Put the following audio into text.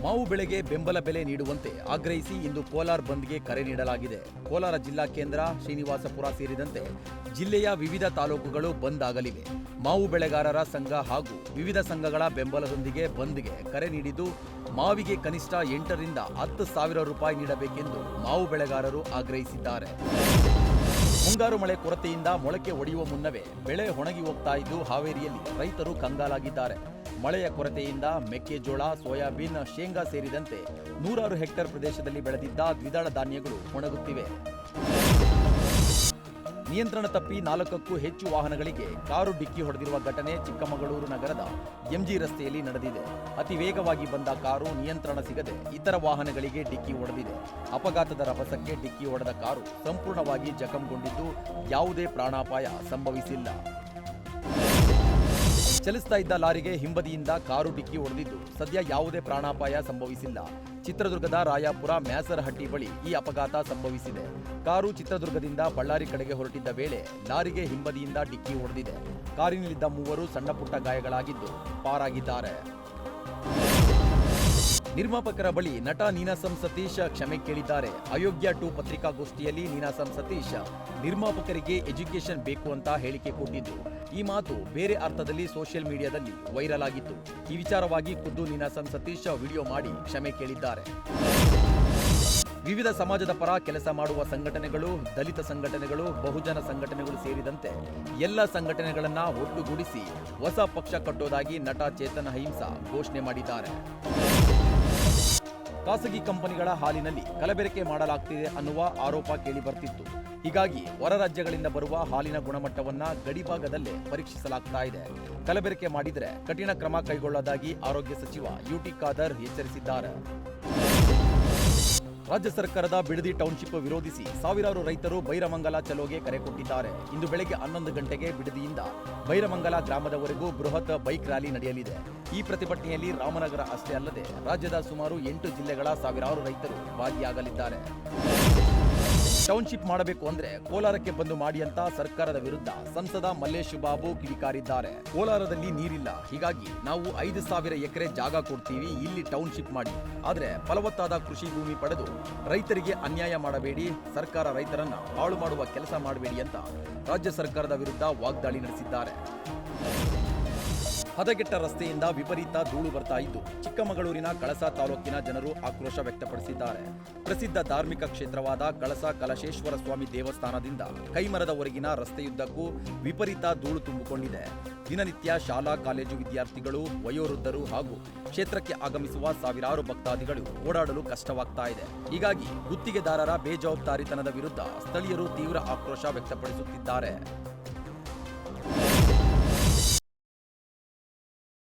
ಮಾವು ಬೆಳೆಗೆ ಬೆಂಬಲ ಬೆಲೆ ನೀಡುವಂತೆ ಆಗ್ರಹಿಸಿ ಇಂದು ಕೋಲಾರ ಬಂದ್ಗೆ ಕರೆ ನೀಡಲಾಗಿದೆ. ಕೋಲಾರ ಜಿಲ್ಲಾ ಕೇಂದ್ರ, ಶ್ರೀನಿವಾಸಪುರ ಸೇರಿದಂತೆ ಜಿಲ್ಲೆಯ ವಿವಿಧ ತಾಲೂಕುಗಳು ಬಂದ್ ಆಗಲಿವೆ. ಮಾವು ಬೆಳೆಗಾರರ ಸಂಘ ಹಾಗೂ ವಿವಿಧ ಸಂಘಗಳ ಬೆಂಬಲದೊಂದಿಗೆ ಬಂದ್ಗೆ ಕರೆ ನೀಡಿದ್ದು, ಮಾವಿಗೆ ಕನಿಷ್ಠ 8 ರಿಂದ 10 ಸಾವಿರ ರೂಪಾಯಿ ನೀಡಬೇಕೆಂದು ಮಾವು ಬೆಳೆಗಾರರು ಆಗ್ರಹಿಸಿದ್ದಾರೆ. ಮುಂಗಾರು ಮಳೆ ಕೊರತೆಯಿಂದ ಮೊಳಕೆ ಒಡೆಯುವ ಮುನ್ನವೇ ಬೆಳೆ ಒಣಗಿ ಹೋಗ್ತಾ ಇದ್ದು ಹಾವೇರಿಯಲ್ಲಿ ರೈತರು ಕಂಗಾಲಾಗಿದ್ದಾರೆ. ಮಳೆಯ ಕೊರತೆಯಿಂದ ಮೆಕ್ಕೆಜೋಳ, ಸೋಯಾಬೀನ್, ಶೇಂಗಾ ಸೇರಿದಂತೆ 100 ಹೆಕ್ಟೇರ್ ಪ್ರದೇಶದಲ್ಲಿ ಬೆಳೆದಿದ್ದ ದ್ವಿದಳ ಧಾನ್ಯಗಳು ಒಣಗುತ್ತಿವೆ. ನಿಯಂತ್ರಣ ತಪ್ಪಿ 4ಕ್ಕೂ ಹೆಚ್ಚು ವಾಹನಗಳಿಗೆ ಕಾರು ಡಿಕ್ಕಿ ಹೊಡೆದಿರುವ ಘಟನೆ ಚಿಕ್ಕಮಗಳೂರು ನಗರದ ಎಂಜಿ ರಸ್ತೆಯಲ್ಲಿ ನಡೆದಿದೆ. ಅತಿ ವೇಗವಾಗಿ ಬಂದ ಕಾರು ನಿಯಂತ್ರಣ ಸಿಗದೆ ಇತರ ವಾಹನಗಳಿಗೆ ಡಿಕ್ಕಿ ಹೊಡೆದಿದೆ. ಅಪಘಾತದ ರಭಸಕ್ಕೆ ಡಿಕ್ಕಿ ಹೊಡೆದ ಕಾರು ಸಂಪೂರ್ಣವಾಗಿ ಜಖಂಗೊಂಡಿದ್ದು ಯಾವುದೇ ಪ್ರಾಣಾಪಾಯ ಸಂಭವಿಸಿಲ್ಲ. ಚಲಿಸ್ತಾ ಇದ್ದ ಲಾರಿಗೆ ಹಿಂಬದಿಯಿಂದ ಕಾರು ಡಿಕ್ಕಿ ಹೊಡೆದಿದ್ದು ಸದ್ಯ ಯಾವುದೇ ಪ್ರಾಣಾಪಾಯ ಸಂಭವಿಸಿಲ್ಲ. ಚಿತ್ರದುರ್ಗದ ರಾಯಾಪುರ ಮ್ಯಾಸರಹಟ್ಟಿ ಬಳಿ ಈ ಅಪಘಾತ ಸಂಭವಿಸಿದೆ. ಕಾರು ಚಿತ್ರದುರ್ಗದಿಂದ ಬಳ್ಳಾರಿ ಕಡೆಗೆ ಹೊರಟಿದ್ದ ವೇಳೆ ಲಾರಿಗೆ ಹಿಂಬದಿಯಿಂದ ಡಿಕ್ಕಿ ಹೊಡೆದಿದೆ. ಕಾರಿನಲ್ಲಿದ್ದ 3 ಸಣ್ಣಪುಟ್ಟ ಗಾಯಗಳಾಗಿದ್ದು ಪಾರಾಗಿದ್ದಾರೆ. ನಿರ್ಮಾಪಕರ ಬಳಿ ನಟ ನೀನಾಸಂ ಸತೀಶ್ ಕ್ಷಮೆ ಕೇಳಿದ್ದಾರೆ. ಅಯೋಗ್ಯ 2 ಪತ್ರಿಕಾಗೋಷ್ಠಿಯಲ್ಲಿ ನೀನಾಸಂ ಸತೀಶ್ ನಿರ್ಮಾಪಕರಿಗೆ ಎಜುಕೇಷನ್ ಬೇಕು ಅಂತ ಹೇಳಿಕೆ ಕೊಟ್ಟಿದ್ದು, ಈ ಮಾತು ಬೇರೆ ಅರ್ಥದಲ್ಲಿ ಸೋಷಿಯಲ್ ಮೀಡಿಯಾದಲ್ಲಿ ವೈರಲ್ ಆಗಿತ್ತು. ಈ ವಿಚಾರವಾಗಿ ಖುದ್ದು ನೀನಾಸಂ ಸತೀಶ್ ವಿಡಿಯೋ ಮಾಡಿ ಕ್ಷಮೆ ಕೇಳಿದ್ದಾರೆ. ವಿವಿಧ ಸಮಾಜದ ಪರ ಕೆಲಸ ಮಾಡುವ ಸಂಘಟನೆಗಳು, ದಲಿತ ಸಂಘಟನೆಗಳು, ಬಹುಜನ ಸಂಘಟನೆಗಳು ಸೇರಿದಂತೆ ಎಲ್ಲ ಸಂಘಟನೆಗಳನ್ನ ಒಟ್ಟುಗೂಡಿಸಿ ಹೊಸ ಪಕ್ಷ ಕಟ್ಟೋದಾಗಿ ನಟ ಚೇತನ್ ಅಹಿಂಸಾ ಘೋಷಣೆ ಮಾಡಿದ್ದಾರೆ. ಖಾಸಗಿ ಕಂಪನಿಗಳ ಹಾಲಿನಲ್ಲಿ ಕಲಬೆರಕೆ ಮಾಡಲಾಗ್ತಿದೆ ಅನ್ನುವ ಆರೋಪ ಕೇಳಿ ಬರ್ತಿತ್ತು. ಹೀಗಾಗಿ ಹೊರ ರಾಜ್ಯಗಳಿಂದ ಬರುವ ಹಾಲಿನ ಗುಣಮಟ್ಟವನ್ನ ಗಡಿಭಾಗದಲ್ಲೇ ಪರೀಕ್ಷಿಸಲಾಗ್ತಾ ಇದೆ. ಕಲಬೆರಕೆ ಮಾಡಿದರೆ ಕಠಿಣ ಕ್ರಮ ಕೈಗೊಳ್ಳೋದಾಗಿ ಆರೋಗ್ಯ ಸಚಿವ ಯುಟಿ ಖಾದರ್ ಎಚ್ಚರಿಸಿದ್ದಾರೆ. ರಾಜ್ಯ ಸರ್ಕಾರದ ಬಿಡದಿ ಟೌನ್ಶಿಪ್ ವಿರೋಧಿಸಿ ಸಾವಿರಾರು ರೈತರು ಬೈರಮಂಗಲ ಚಲೋಗೆ ಕರೆ ಕೊಟ್ಟಿದ್ದಾರೆ. ಇಂದು ಬೆಳಗ್ಗೆ 11 ಗಂಟೆಗೆ ಬಿಡದಿಯಿಂದ ಬೈರಮಂಗಲ ಗ್ರಾಮದವರೆಗೂ ಬೃಹತ್ ಬೈಕ್ ರ್ಯಾಲಿ ನಡೆಯಲಿದೆ. ಈ ಪ್ರತಿಭಟನೆಯಲ್ಲಿ ರಾಮನಗರ ಅಷ್ಟೇ ಅಲ್ಲದೆ ರಾಜ್ಯದ ಸುಮಾರು 8 ಜಿಲ್ಲೆಗಳ ಸಾವಿರಾರು ರೈತರು ಭಾಗಿಯಾಗಲಿದ್ದಾರೆ. ಟೌನ್ಶಿಪ್ ಮಾಡಬೇಕು ಅಂದ್ರೆ ಕೋಲಾರಕ್ಕೆ ಬಂದು ಮಾಡಿ ಅಂತ ಸರ್ಕಾರದ ವಿರುದ್ಧ ಸಂಸದ ಮಲ್ಲೇಶ್ ಬಾಬು ಕಿಡಿಕಾರಿದ್ದಾರೆ. ಕೋಲಾರದಲ್ಲಿ ನೀರಿಲ್ಲ, ಹೀಗಾಗಿ ನಾವು 5,000 ಎಕರೆ ಜಾಗ ಕೊಡ್ತೀವಿ, ಇಲ್ಲಿ ಟೌನ್ಶಿಪ್ ಮಾಡಿ, ಆದ್ರೆ ಫಲವತ್ತಾದ ಕೃಷಿ ಭೂಮಿ ಪಡೆದು ರೈತರಿಗೆ ಅನ್ಯಾಯ ಮಾಡಬೇಡಿ, ಸರ್ಕಾರ ರೈತರನ್ನ ಹಾಳು ಮಾಡುವ ಕೆಲಸ ಮಾಡಬೇಡಿ ಅಂತ ರಾಜ್ಯ ಸರ್ಕಾರದ ವಿರುದ್ಧ ವಾಗ್ದಾಳಿ ನಡೆಸಿದ್ದಾರೆ. ಹದಗೆಟ್ಟ ರಸ್ತೆಯಿಂದ ವಿಪರೀತ ಧೂಳು ಬರ್ತಾ ಇದ್ದು ಚಿಕ್ಕಮಗಳೂರಿನ ಕಳಸ ತಾಲೂಕಿನ ಜನರು ಆಕ್ರೋಶ ವ್ಯಕ್ತಪಡಿಸಿದ್ದಾರೆ. ಪ್ರಸಿದ್ಧ ಧಾರ್ಮಿಕ ಕ್ಷೇತ್ರವಾದ ಕಳಸ ಕಲಶೇಶ್ವರ ಸ್ವಾಮಿ ದೇವಸ್ಥಾನದಿಂದ ಕೈಮರದವರೆಗಿನ ರಸ್ತೆಯುದ್ದಕ್ಕೂ ವಿಪರೀತ ಧೂಳು ತುಂಬಿಕೊಂಡಿದೆ. ದಿನನಿತ್ಯ ಶಾಲಾ ಕಾಲೇಜು ವಿದ್ಯಾರ್ಥಿಗಳು, ವಯೋವೃದ್ಧರು ಹಾಗೂ ಕ್ಷೇತ್ರಕ್ಕೆ ಆಗಮಿಸುವ ಸಾವಿರಾರು ಭಕ್ತಾದಿಗಳು ಓಡಾಡಲು ಕಷ್ಟವಾಗ್ತಾ ಇದೆ. ಹೀಗಾಗಿ ಗುತ್ತಿಗೆದಾರರ ಬೇಜವಾಬ್ದಾರಿತನದ ವಿರುದ್ಧ ಸ್ಥಳೀಯರು ತೀವ್ರ ಆಕ್ರೋಶ ವ್ಯಕ್ತಪಡಿಸುತ್ತಿದ್ದಾರೆ.